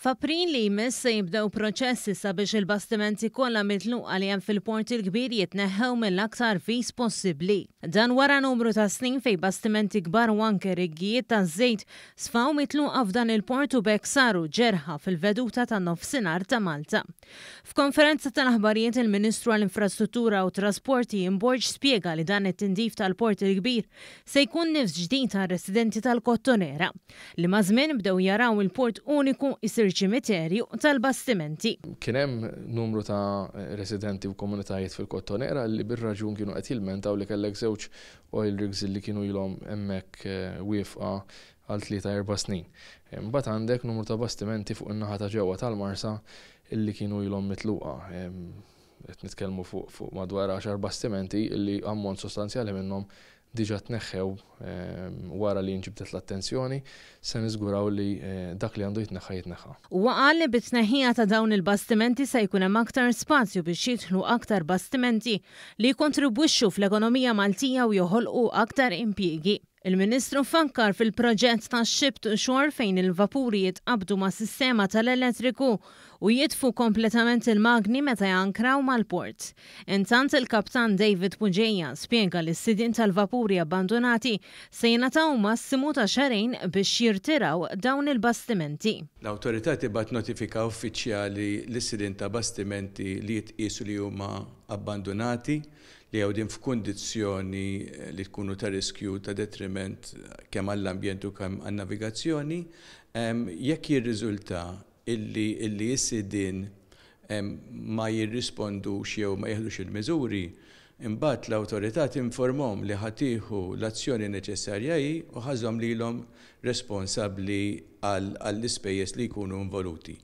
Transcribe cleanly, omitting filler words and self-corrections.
F'April li jmiss se jibdew proċessi sabiex il-bastimenti kollha mitluqa li hemm fil-port il-kbir jitneħħew mill-aktar fis possibbli. Dan wara numru ta' snin fejn bastimenti kbar u anke riggijiet ta' żejt sfaw mitluqa f'dan il-port u bekk saru ġerħa fil-veduta tan-nofsinhar ta' Malta. F'konferenza tal-aħbarijiet il-Ministru għall-Infrastruttura u Trasporti Imborġ spjega li dan it-tindif tal-port il-kbir se jkun nifs ġdid tar-residenti tal-Kottonera li ma' żmien bdew jaraw il-port uniku isir ċimiterju tal-bastimenti. Kien hemm numru ta' residenti u komunitajiet fil-Kottonera li bir-raġun kienu qed jilmentaw li kellek żewġ oil rigs li kienu ilhom hemmhekk wieqfa għal 3-4 snin. Mbagħad għandek numru ta' bastimenti fuq in-naħa ta' ġewwa tal-Marsa illi kienu ilhom mitluqa. Qed nitkellmu fuq madwar 10 bastimenti illi ammont sostanzjali minnhom diġà tneħħew wara li nġibdet l-attenzjoni se niżguraw li dak li għandu jitneħħa. Huwa qal li bit-tneħħija ta' dawn il-bastimenti se jkun hemm aktar spazju biex jidħlu aktar bastimenti li jkontribwixxu fl-ekonomija Maltija u joħolqu aktar impjiegi. Il-Ministru fakkar fil-proġett ta' Ship to Shore fejn il-vapuri jitqabdu ma' sistema tal-elettriku u jitfu kompletament il-magni meta jankraw mal-port. Intant il-Kaptan David Puġeja spjega li s-sidin tal-vapuri abbandonati se jingħataw massimu ta' xarejn biex jirtiraw dawn il-bastimenti. L-awtorità tibgħat notifika uffiċjali l-sidin ta' bastimenti li jitqisu li huma abbandonati li għawdin f'kundizzjoni li tkunu ta' riskju ta' detriment kemm għall-ambjent u kemm għan-navigazzjoni, jekk jirriżulta illi jissidin ma jirrispondux jew ma jeħdux il-miżuri, imbagħad l-awtorità tinformhom li ħatieħu l-azzjoni neċessarja u ħażhom lilhom responsabbli għall-ispejjeż li jkunu involuti.